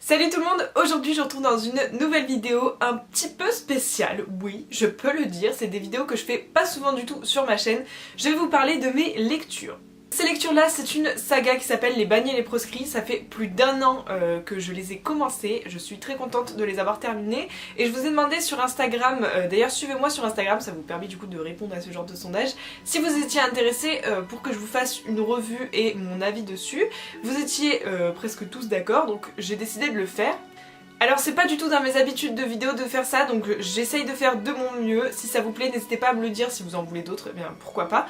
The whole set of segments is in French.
Salut tout le monde, aujourd'hui je retrouve dans une nouvelle vidéo un petit peu spéciale, oui, je peux le dire, c'est des vidéos que je fais pas souvent du tout sur ma chaîne. Je vais vous parler de mes lectures. Ces lectures-là, c'est une saga qui s'appelle Les Bannis et les Proscrits. Ça fait plus d'un an que je les ai commencées. Je suis très contente de les avoir terminées. Et je vous ai demandé sur Instagram, d'ailleurs suivez-moi sur Instagram, ça vous permet du coup de répondre à ce genre de sondage. Si vous étiez intéressés pour que je vous fasse une revue et mon avis dessus, vous étiez presque tous d'accord, donc j'ai décidé de le faire. Alors c'est pas du tout dans mes habitudes de vidéo de faire ça, donc j'essaye de faire de mon mieux. Si ça vous plaît, n'hésitez pas à me le dire, si vous en voulez d'autres, eh bien pourquoi pas.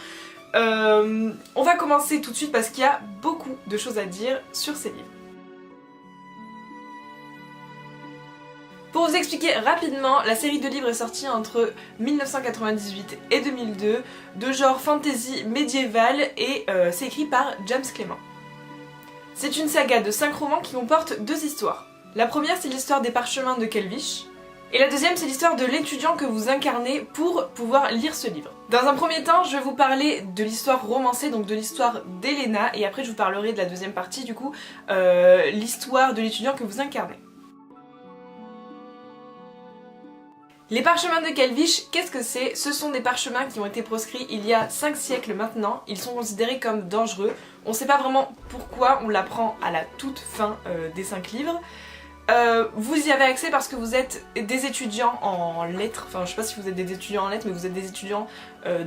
On va commencer tout de suite parce qu'il y a beaucoup de choses à dire sur ces livres. Pour vous expliquer rapidement, la série de livres est sortie entre 1998 et 2002, de genre fantasy médiéval et c'est écrit par James Clement. C'est une saga de 5 romans qui comportent 2 histoires. La première, c'est l'histoire des parchemins de Kelvish. Et la deuxième, c'est l'histoire de l'étudiant que vous incarnez pour pouvoir lire ce livre. Dans un premier temps, je vais vous parler de l'histoire romancée, donc de l'histoire d'Elena, et après je vous parlerai de la deuxième partie, du coup, l'histoire de l'étudiant que vous incarnez. Les parchemins de Kelvish, qu'est-ce que c'est? Ce sont des parchemins qui ont été proscrits il y a 5 siècles maintenant, ils sont considérés comme dangereux. On ne sait pas vraiment pourquoi, on l'apprend à la toute fin des 5 livres. Vous y avez accès parce que vous êtes des étudiants en lettres, enfin je sais pas si vous êtes des étudiants en lettres, mais vous êtes des étudiants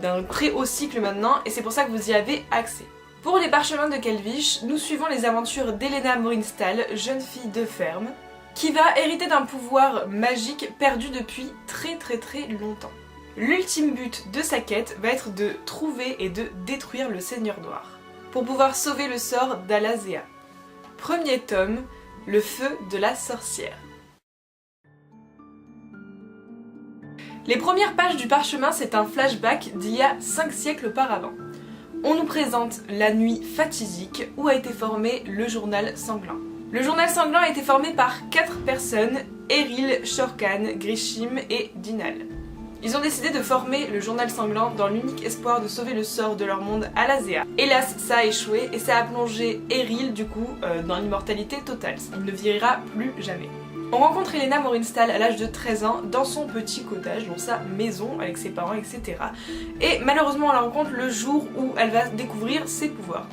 d'un très haut cycle maintenant, et c'est pour ça que vous y avez accès. Pour les parchemins de Kelvish, nous suivons les aventures d'Elena Morinstal, jeune fille de ferme, qui va hériter d'un pouvoir magique perdu depuis très longtemps. L'ultime but de sa quête va être de trouver et de détruire le Seigneur Noir, pour pouvoir sauver le sort d'Alazea. Premier tome, le feu de la sorcière. Les premières pages du parchemin, c'est un flashback d'il y a 5 siècles auparavant. On nous présente la nuit fatidique où a été formé le journal sanglant. Le journal sanglant a été formé par 4 personnes, Eryl, Shorkan, Grishim et Dinal. Ils ont décidé de former le journal sanglant dans l'unique espoir de sauver le sort de leur monde Alazea. Hélas, ça a échoué et ça a plongé Eryl du coup dans l'immortalité totale. Il ne vieillira plus jamais. On rencontre Elena Morinstal à l'âge de 13 ans dans son petit cottage, dans sa maison avec ses parents, etc. Et malheureusement on la rencontre le jour où elle va découvrir ses pouvoirs.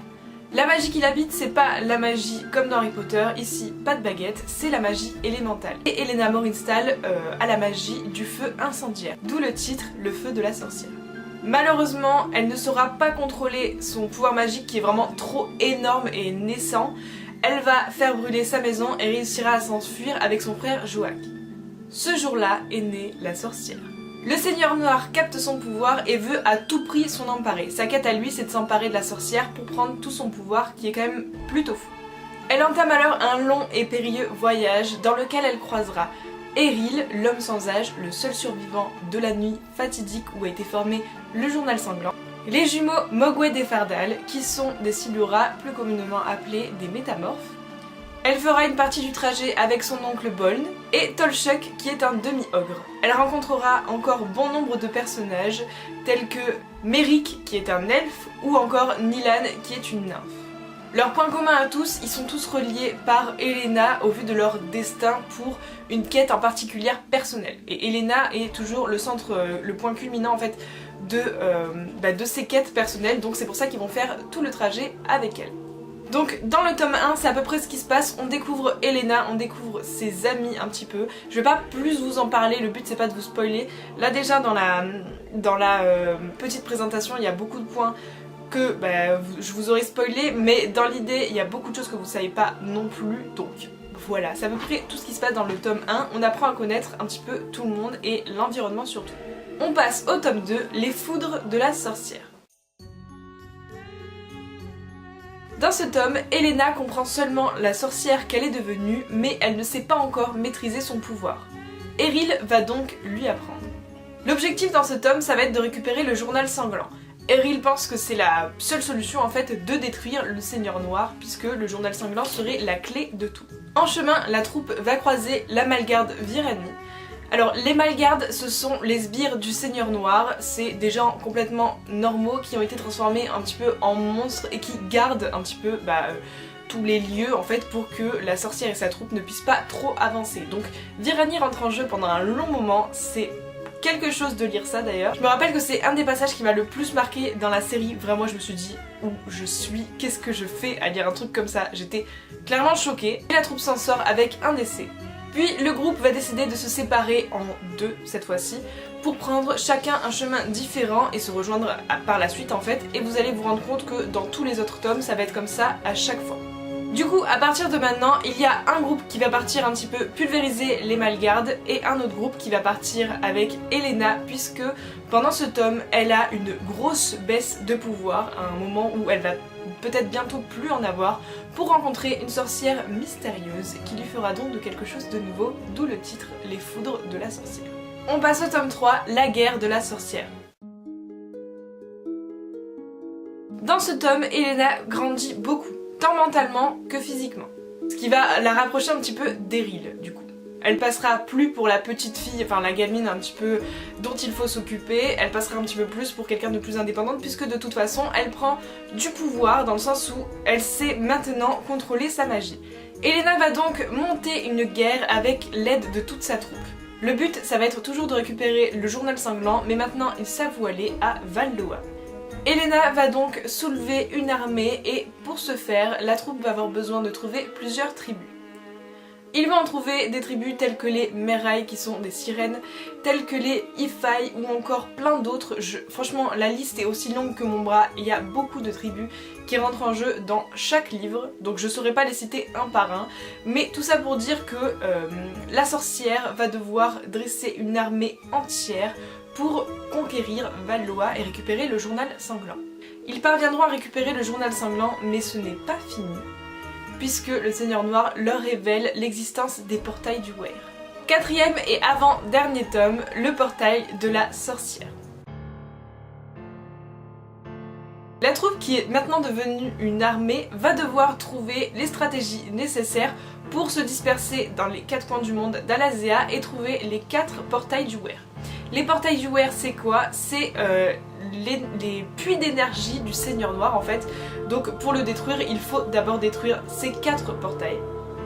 La magie qui l'habite, c'est pas la magie comme dans Harry Potter, ici pas de baguette, c'est la magie élémentale. Et Elena Morinstal a la magie du feu incendiaire, d'où le titre, le feu de la sorcière. Malheureusement, elle ne saura pas contrôler son pouvoir magique qui est vraiment trop énorme et naissant. Elle va faire brûler sa maison et réussira à s'enfuir avec son frère Joak. Ce jour-là est née la sorcière. Le Seigneur Noir capte son pouvoir et veut à tout prix s'en emparer. Sa quête à lui, c'est de s'emparer de la sorcière pour prendre tout son pouvoir qui est quand même plutôt fou. Elle entame alors un long et périlleux voyage dans lequel elle croisera Eryl, l'homme sans âge, le seul survivant de la nuit fatidique où a été formé le journal sanglant, les jumeaux Mogwai et Fardal qui sont des Silura, plus communément appelés des métamorphes. Elle fera une partie du trajet avec son oncle Boln et Tolshuk qui est un demi-ogre. Elle rencontrera encore bon nombre de personnages tels que Merrick qui est un elfe ou encore Nilan qui est une nymphe. Leur point commun à tous, ils sont tous reliés par Elena au vu de leur destin pour une quête en particulier personnelle. Et Elena est toujours le centre, le point culminant en fait de ces quêtes personnelles, donc c'est pour ça qu'ils vont faire tout le trajet avec elle. Donc dans le tome 1, c'est à peu près ce qui se passe, on découvre Elena, on découvre ses amis un petit peu. Je vais pas plus vous en parler, le but c'est pas de vous spoiler. Là déjà dans la petite présentation, il y a beaucoup de points que je vous aurais spoilé, mais dans l'idée, il y a beaucoup de choses que vous savez pas non plus, donc voilà, c'est à peu près tout ce qui se passe dans le tome 1. On apprend à connaître un petit peu tout le monde et l'environnement surtout. On passe au tome 2, les foudres de la sorcière. Dans ce tome, Elena comprend seulement la sorcière qu'elle est devenue, mais elle ne sait pas encore maîtriser son pouvoir. Eryl va donc lui apprendre. L'objectif dans ce tome, ça va être de récupérer le journal sanglant. Eryl pense que c'est la seule solution en fait de détruire le Seigneur Noir, puisque le journal sanglant serait la clé de tout. En chemin, la troupe va croiser la Malgarde Virani. Alors les Malgardes, ce sont les sbires du Seigneur Noir, c'est des gens complètement normaux qui ont été transformés un petit peu en monstres et qui gardent un petit peu tous les lieux en fait pour que la sorcière et sa troupe ne puissent pas trop avancer. Donc Virani rentre en jeu pendant un long moment, c'est quelque chose de lire ça d'ailleurs. Je me rappelle que c'est un des passages qui m'a le plus marqué dans la série. Vraiment je me suis dit où je suis, qu'est-ce que je fais à lire un truc comme ça. J'étais clairement choquée. Et la troupe s'en sort avec un décès. Puis le groupe va décider de se séparer en deux cette fois-ci pour prendre chacun un chemin différent et se rejoindre par la suite en fait. Et vous allez vous rendre compte que dans tous les autres tomes ça va être comme ça à chaque fois. Du coup, à partir de maintenant, il y a un groupe qui va partir un petit peu pulvériser les Malgardes et un autre groupe qui va partir avec Elena puisque pendant ce tome, elle a une grosse baisse de pouvoir à un moment où elle va peut-être bientôt plus en avoir pour rencontrer une sorcière mystérieuse qui lui fera don de quelque chose de nouveau, d'où le titre Les Foudres de la sorcière. On passe au tome 3, La guerre de la sorcière. Dans ce tome, Elena grandit beaucoup. Tant mentalement que physiquement. Ce qui va la rapprocher un petit peu d'Eryl du coup. Elle passera plus pour la petite fille, enfin la gamine un petit peu dont il faut s'occuper, elle passera un petit peu plus pour quelqu'un de plus indépendante puisque de toute façon elle prend du pouvoir dans le sens où elle sait maintenant contrôler sa magie. Elena va donc monter une guerre avec l'aide de toute sa troupe. Le but ça va être toujours de récupérer le journal sanglant mais maintenant ils savent où aller à Valdoa. Elena va donc soulever une armée et pour ce faire, la troupe va avoir besoin de trouver plusieurs tribus. Ils vont en trouver des tribus telles que les Merailles qui sont des sirènes, telles que les Ifai ou encore plein d'autres. Franchement, la liste est aussi longue que mon bras, il y a beaucoup de tribus qui rentrent en jeu dans chaque livre, donc je ne saurais pas les citer un par un, mais tout ça pour dire que la sorcière va devoir dresser une armée entière pour conquérir Valloa et récupérer le journal sanglant. Ils parviendront à récupérer le journal sanglant, mais ce n'est pas fini, puisque le Seigneur Noir leur révèle l'existence des portails du Weir. Quatrième et avant-dernier tome, le portail de la sorcière. La troupe, qui est maintenant devenue une armée, va devoir trouver les stratégies nécessaires pour se disperser dans les 4 coins du monde d'Alazea et trouver les 4 portails du Weir. Les portails du Weir, c'est quoi? C'est les puits d'énergie du Seigneur Noir en fait. Donc pour le détruire, il faut d'abord détruire ces 4 portails.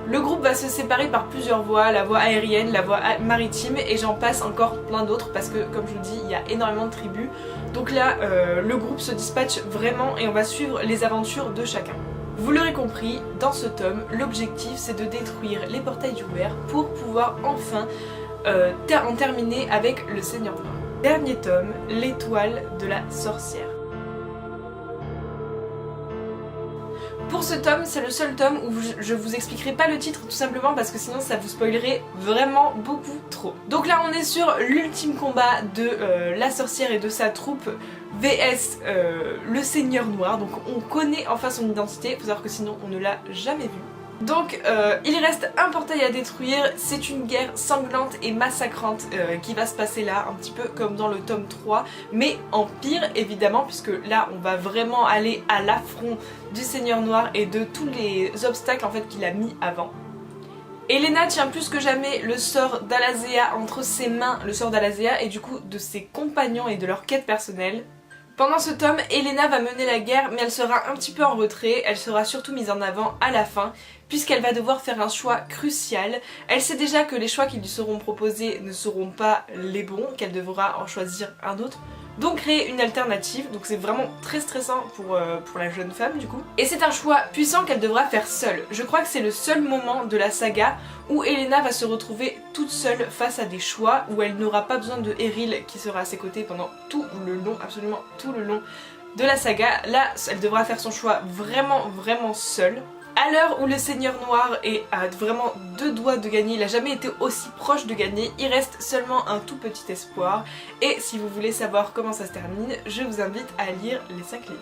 Le groupe va se séparer par plusieurs voies, la voie aérienne, la voie maritime et j'en passe encore plein d'autres parce que comme je vous dis, il y a énormément de tribus. Donc là, le groupe se dispatche vraiment et on va suivre les aventures de chacun. Vous l'aurez compris, dans ce tome, l'objectif c'est de détruire les portails du Weir pour pouvoir enfin en terminer avec le Seigneur Noir. Dernier tome, l'étoile de la sorcière. Pour ce tome, c'est le seul tome où je vous expliquerai pas le titre tout simplement parce que sinon ça vous spoilerait vraiment beaucoup trop. Donc là on est sur l'ultime combat de la sorcière et de sa troupe vs le Seigneur Noir. Donc on connaît enfin son identité, il faut savoir que sinon on ne l'a jamais vu. Donc il reste un portail à détruire, c'est une guerre sanglante et massacrante qui va se passer là, un petit peu comme dans le tome 3, mais en pire évidemment, puisque là on va vraiment aller à l'affront du Seigneur Noir et de tous les obstacles en fait qu'il a mis avant. Elena tient plus que jamais le sort d'Alazea entre ses mains, le sort d'Alazea et du coup de ses compagnons et de leur quête personnelle. Pendant ce tome, Elena va mener la guerre mais elle sera un petit peu en retrait, elle sera surtout mise en avant à la fin puisqu'elle va devoir faire un choix crucial. Elle sait déjà que les choix qui lui seront proposés ne seront pas les bons, qu'elle devra en choisir un autre. Donc créer une alternative, donc c'est vraiment très stressant pour la jeune femme du coup. Et c'est un choix puissant qu'elle devra faire seule. Je crois que c'est le seul moment de la saga où Elena va se retrouver toute seule face à des choix, où elle n'aura pas besoin de Eryl qui sera à ses côtés pendant tout le long, absolument tout le long de la saga. Là, elle devra faire son choix vraiment seule. À l'heure où le Seigneur Noir est à vraiment 2 doigts de gagner, il n'a jamais été aussi proche de gagner, il reste seulement un tout petit espoir. Et si vous voulez savoir comment ça se termine, je vous invite à lire les 5 livres.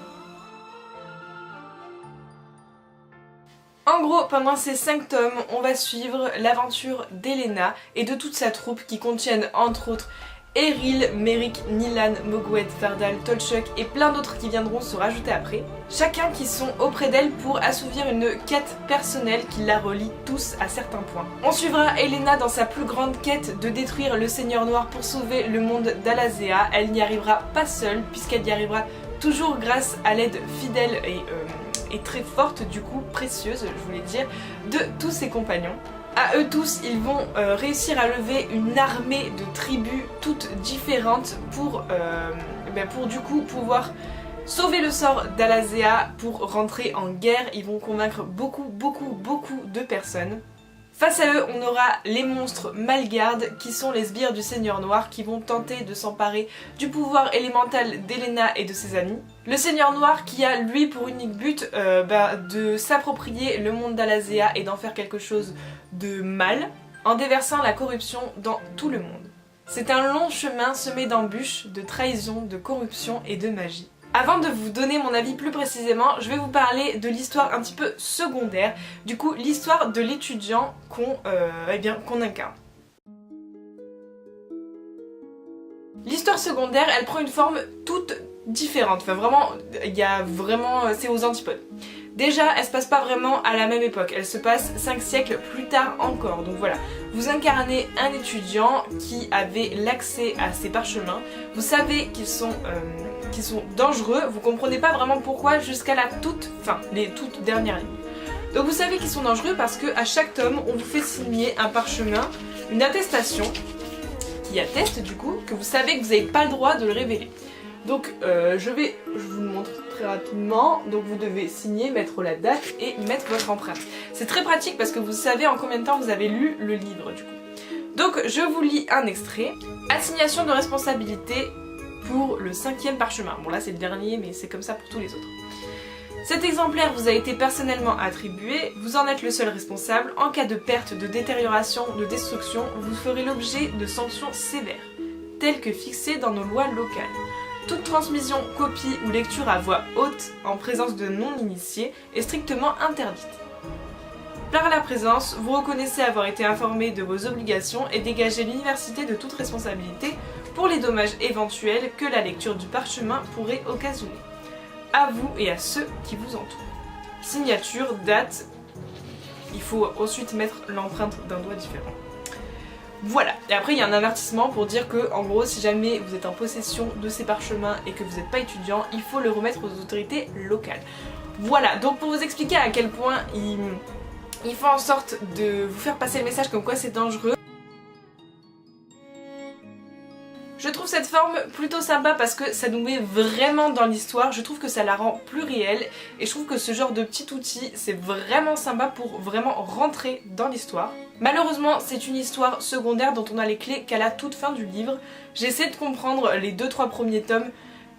En gros, pendant ces 5 tomes, on va suivre l'aventure d'Elena et de toute sa troupe qui contiennent entre autres Eryl, Merrick, Nilan, Mogwedd, Fardal, Tolchuk et plein d'autres qui viendront se rajouter après. Chacun qui sont auprès d'elle pour assouvir une quête personnelle qui la relie tous à certains points. On suivra Elena dans sa plus grande quête de détruire le Seigneur Noir pour sauver le monde d'Alazea. Elle n'y arrivera pas seule puisqu'elle y arrivera toujours grâce à l'aide fidèle et très forte, du coup précieuse, je voulais dire, de tous ses compagnons. À eux tous, ils vont réussir à lever une armée de tribus toutes différentes pour du coup pouvoir sauver le sort d'Alazea pour rentrer en guerre. Ils vont convaincre beaucoup de personnes. Face à eux, on aura les monstres Malgarde, qui sont les sbires du Seigneur Noir, qui vont tenter de s'emparer du pouvoir élémental d'Elena et de ses amis. Le Seigneur Noir qui a, lui, pour unique but de s'approprier le monde d'Alazea et d'en faire quelque chose de mal, en déversant la corruption dans tout le monde. C'est un long chemin semé d'embûches, de trahisons, de corruption et de magie. Avant de vous donner mon avis plus précisément, je vais vous parler de l'histoire un petit peu secondaire, du coup l'histoire de l'étudiant qu'on incarne. L'histoire secondaire, elle prend une forme toute différente, enfin vraiment, c'est aux antipodes. Déjà, elle se passe pas vraiment à la même époque, elle se passe 5 siècles plus tard encore, donc voilà. Vous incarnez un étudiant qui avait l'accès à ces parchemins, vous savez qu'ils sont dangereux, vous comprenez pas vraiment pourquoi jusqu'à la toute fin, les toutes dernières lignes. Donc vous savez qu'ils sont dangereux parce qu'à chaque tome, on vous fait signer un parchemin, une attestation, qui atteste du coup que vous savez que vous n'avez pas le droit de le révéler. Donc je vous le montre très rapidement. Donc vous devez signer, mettre la date et mettre votre empreinte. C'est très pratique parce que vous savez en combien de temps vous avez lu le livre du coup. Donc je vous lis un extrait. Assignation de responsabilité pour le 5e parchemin. Bon là c'est le dernier mais c'est comme ça pour tous les autres. Cet exemplaire vous a été personnellement attribué, vous en êtes le seul responsable. En cas de perte, de détérioration, de destruction, vous ferez l'objet de sanctions sévères, telles que fixées dans nos lois locales. Toute transmission, copie ou lecture à voix haute en présence de non-initiés est strictement interdite. Par la présence, vous reconnaissez avoir été informé de vos obligations et dégagez l'université de toute responsabilité pour les dommages éventuels que la lecture du parchemin pourrait occasionner. À vous et à ceux qui vous entourent. Signature, date, il faut ensuite mettre l'empreinte d'un doigt différent. Voilà, et après il y a un avertissement pour dire que en gros si jamais vous êtes en possession de ces parchemins et que vous n'êtes pas étudiant, il faut le remettre aux autorités locales. Voilà, donc pour vous expliquer à quel point il fait en sorte de vous faire passer le message comme quoi c'est dangereux. Je trouve cette forme plutôt sympa parce que ça nous met vraiment dans l'histoire, je trouve que ça la rend plus réelle et je trouve que ce genre de petit outil c'est vraiment sympa pour vraiment rentrer dans l'histoire. Malheureusement c'est une histoire secondaire dont on a les clés qu'à la toute fin du livre. J'ai essayé de comprendre les 2-3 premiers tomes,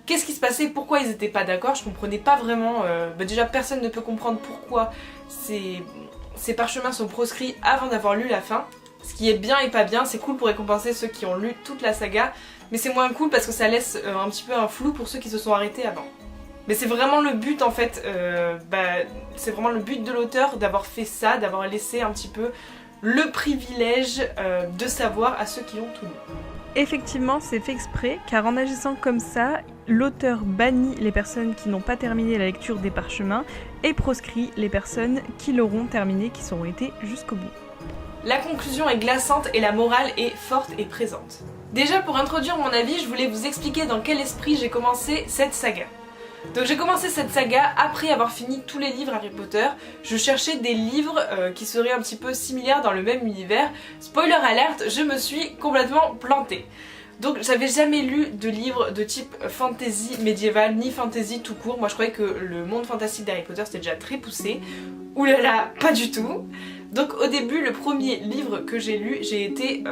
qu'est-ce qui se passait, pourquoi ils étaient pas d'accord, je comprenais pas vraiment, déjà personne ne peut comprendre pourquoi ces parchemins sont proscrits avant d'avoir lu la fin. Ce qui est bien et pas bien, c'est cool pour récompenser ceux qui ont lu toute la saga, mais c'est moins cool parce que ça laisse un petit peu un flou pour ceux qui se sont arrêtés avant. Mais c'est vraiment le but en fait, c'est vraiment le but de l'auteur d'avoir fait ça, d'avoir laissé un petit peu le privilège de savoir à ceux qui ont tout lu. Effectivement, c'est fait exprès, car en agissant comme ça, l'auteur bannit les personnes qui n'ont pas terminé la lecture des parchemins et proscrit les personnes qui l'auront terminé, qui seront été jusqu'au bout. La conclusion est glaçante et la morale est forte et présente. Déjà pour introduire mon avis, je voulais vous expliquer dans quel esprit j'ai commencé cette saga. Donc j'ai commencé cette saga après avoir fini tous les livres Harry Potter. Je cherchais des livres qui seraient un petit peu similaires dans le même univers. Spoiler alert, je me suis complètement plantée. Donc j'avais jamais lu de livres de type fantasy médiéval ni fantasy tout court. Moi je croyais que le monde fantastique d'Harry Potter c'était déjà très poussé. Oulala, pas du tout. Donc au début, le premier livre que j'ai lu, j'ai été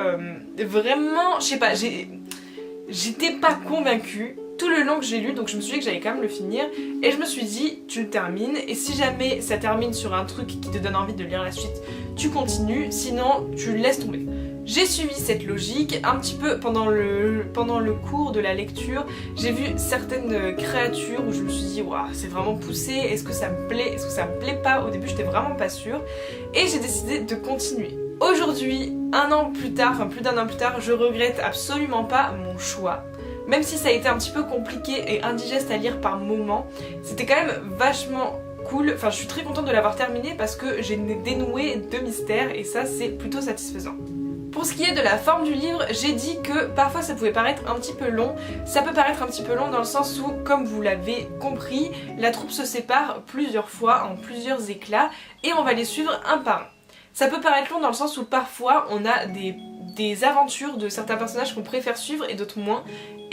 vraiment, je sais pas, j'étais pas convaincue tout le long que j'ai lu, donc je me suis dit que j'allais quand même le finir et je me suis dit tu le termines et si jamais ça termine sur un truc qui te donne envie de lire la suite, tu continues, sinon tu laisses tomber. J'ai suivi cette logique un petit peu pendant le cours de la lecture. J'ai vu certaines créatures où je me suis dit waouh, c'est vraiment poussé, est-ce que ça me plaît, est-ce que ça me plaît pas. Au début j'étais vraiment pas sûre et j'ai décidé de continuer. Aujourd'hui, un an plus tard, enfin plus d'un an plus tard, je regrette absolument pas mon choix. Même si ça a été un petit peu compliqué et indigeste à lire par moments, c'était quand même vachement cool. Enfin je suis très contente de l'avoir terminé parce que j'ai dénoué 2 mystères et ça c'est plutôt satisfaisant. Pour ce qui est de la forme du livre, j'ai dit que parfois ça pouvait paraître un petit peu long. Ça peut paraître un petit peu long dans le sens où, comme vous l'avez compris, la troupe se sépare plusieurs fois en plusieurs éclats et on va les suivre un par un. Ça peut paraître long dans le sens où parfois on a des aventures de certains personnages qu'on préfère suivre et d'autres moins.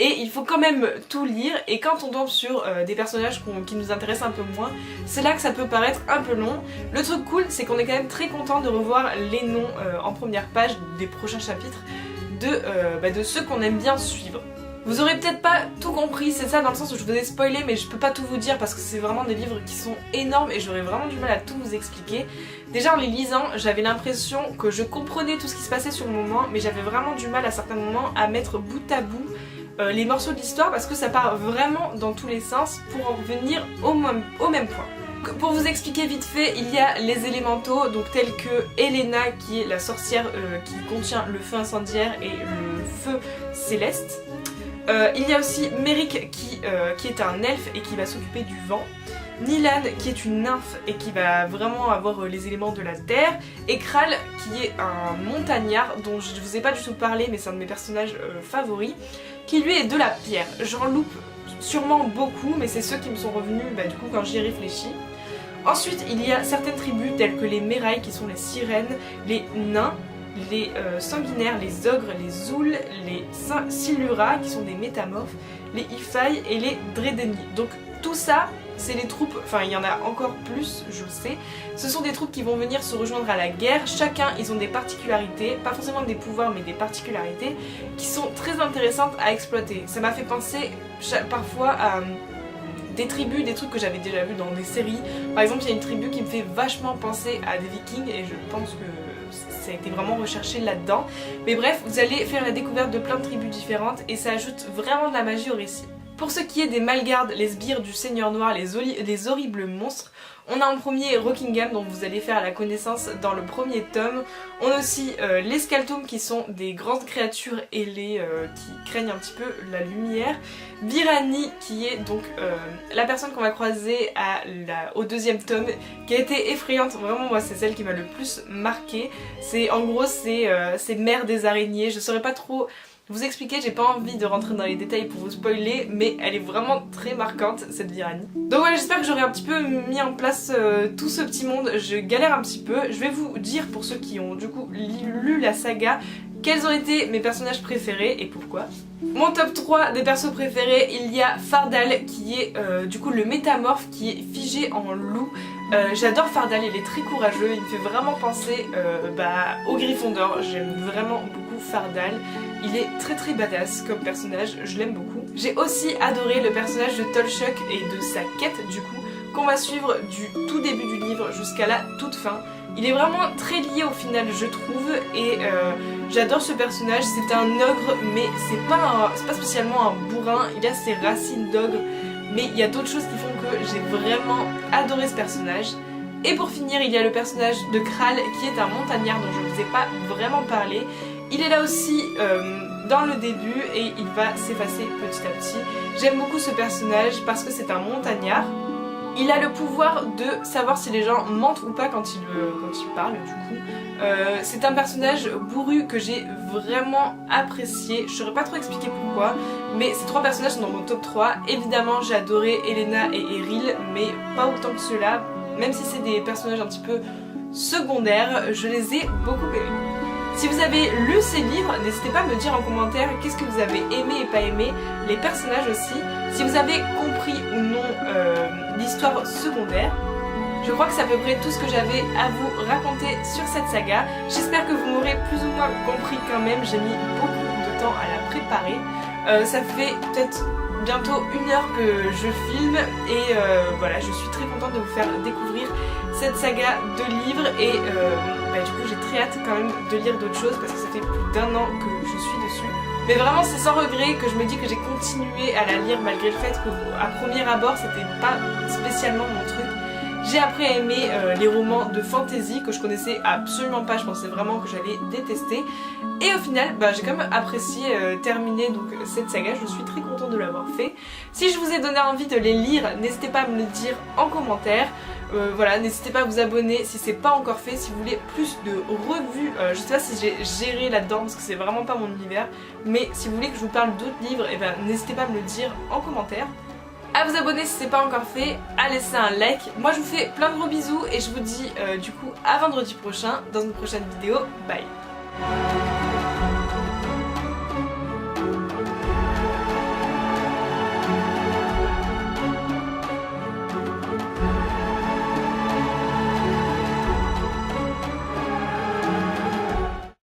Et il faut quand même tout lire, et quand on tombe sur des personnages qui nous intéressent un peu moins, c'est là que ça peut paraître un peu long. Le truc cool, c'est qu'on est quand même très content de revoir les noms en première page des prochains chapitres de ceux qu'on aime bien suivre. Vous aurez peut-être pas tout compris, c'est ça, dans le sens où je vous ai spoilé, mais je peux pas tout vous dire parce que c'est vraiment des livres qui sont énormes et j'aurais vraiment du mal à tout vous expliquer. Déjà en les lisant, j'avais l'impression que je comprenais tout ce qui se passait sur le moment, mais j'avais vraiment du mal à certains moments à mettre bout à bout les morceaux de l'histoire parce que ça part vraiment dans tous les sens pour en revenir au même point. Pour vous expliquer vite fait, il y a les élémentaux, donc tels que Elena qui est la sorcière qui contient le feu incendiaire et le feu céleste. Il y a aussi Merrick qui est un elfe et qui va s'occuper du vent. Nilan qui est une nymphe et qui va vraiment avoir les éléments de la terre. Et Kral qui est un montagnard dont je ne vous ai pas du tout parlé mais c'est un de mes personnages favoris, qui lui est de la pierre. J'en loupe sûrement beaucoup mais c'est ceux qui me sont revenus du coup quand j'y réfléchis. Ensuite il y a certaines tribus telles que les Merailles qui sont les sirènes, les nains, les sanguinaires, les ogres, les zouls, les silura qui sont des métamorphes, les Ifai et les Dredeni. Donc tout ça, c'est les troupes, enfin il y en a encore plus, je le sais. Ce sont des troupes qui vont venir se rejoindre à la guerre. Chacun, ils ont des particularités, pas forcément des pouvoirs mais des particularités qui sont très intéressantes à exploiter. Ça m'a fait penser parfois à des tribus, des trucs que j'avais déjà vus dans des séries. Par exemple, il y a une tribu qui me fait vachement penser à des vikings et je pense que ça a été vraiment recherché là-dedans. Mais bref, vous allez faire la découverte de plein de tribus différentes et ça ajoute vraiment de la magie au récit. Pour ce qui est des Malgardes, les sbires du Seigneur Noir, les horribles monstres, on a en premier Rockingham dont vous allez faire la connaissance dans le premier tome. On a aussi les Skaltum qui sont des grandes créatures ailées qui craignent un petit peu la lumière. Virani qui est donc la personne qu'on va croiser au deuxième tome qui a été effrayante, vraiment moi c'est celle qui m'a le plus marqué. En gros c'est mère des araignées, je saurais pas trop vous expliquer, j'ai pas envie de rentrer dans les détails pour vous spoiler, mais elle est vraiment très marquante cette Virani. Donc voilà, j'espère que j'aurai un petit peu mis en place tout ce petit monde, je galère un petit peu. Je vais vous dire pour ceux qui ont du coup lu la saga, quels ont été mes personnages préférés et pourquoi. Mon top 3 des persos préférés, il y a Fardal qui est du coup le métamorphe qui est figé en loup. J'adore Fardal, il est très courageux, il me fait vraiment penser au Gryffondor, j'aime vraiment beaucoup Fardal. Il est très très badass comme personnage, je l'aime beaucoup. J'ai aussi adoré le personnage de Tolchuk et de sa quête du coup, qu'on va suivre du tout début du livre jusqu'à la toute fin. Il est vraiment très lié au final je trouve et j'adore ce personnage, c'est un ogre mais c'est pas spécialement un bourrin, il a ses racines d'ogre mais il y a d'autres choses qui font que j'ai vraiment adoré ce personnage. Et pour finir il y a le personnage de Kral qui est un montagnard dont je ne vous ai pas vraiment parlé. Il est là aussi dans le début et il va s'effacer petit à petit. J'aime beaucoup ce personnage parce que c'est un montagnard. Il a le pouvoir de savoir si les gens mentent ou pas quand il parle du coup. C'est un personnage bourru que j'ai vraiment apprécié. Je saurais pas trop expliquer pourquoi, mais ces trois personnages sont dans mon top 3. Évidemment j'ai adoré Elena et Eryl, mais pas autant que ceux-là. Même si c'est des personnages un petit peu secondaires, je les ai beaucoup aimés. Si vous avez lu ces livres, n'hésitez pas à me dire en commentaire qu'est-ce que vous avez aimé et pas aimé, les personnages aussi, si vous avez compris ou non l'histoire secondaire. Je crois que c'est à peu près tout ce que j'avais à vous raconter sur cette saga. J'espère que vous m'aurez plus ou moins compris quand même, j'ai mis beaucoup de temps à la préparer. Ça fait peut-être bientôt 1 heure que je filme et voilà, je suis très contente de vous faire découvrir cette saga de livres et du coup j'ai très hâte quand même de lire d'autres choses parce que ça fait plus d'1 an que je suis dessus. Mais vraiment c'est sans regret que je me dis que j'ai continué à la lire malgré le fait qu'à premier abord c'était pas spécialement mon truc. J'ai après aimé les romans de fantasy que je connaissais absolument pas, je pensais vraiment que j'allais détester. Et au final, j'ai quand même apprécié terminer donc, cette saga, je suis très contente de l'avoir fait. Si je vous ai donné envie de les lire, n'hésitez pas à me le dire en commentaire. Voilà, n'hésitez pas à vous abonner si c'est pas encore fait, si vous voulez plus de revues. Je sais pas si j'ai géré là-dedans parce que c'est vraiment pas mon univers, mais si vous voulez que je vous parle d'autres livres, et ben n'hésitez pas à me le dire en commentaire. À vous abonner si c'est pas encore fait, à laisser un like. Moi je vous fais plein de gros bisous et je vous dis du coup à vendredi prochain dans une prochaine vidéo. Bye.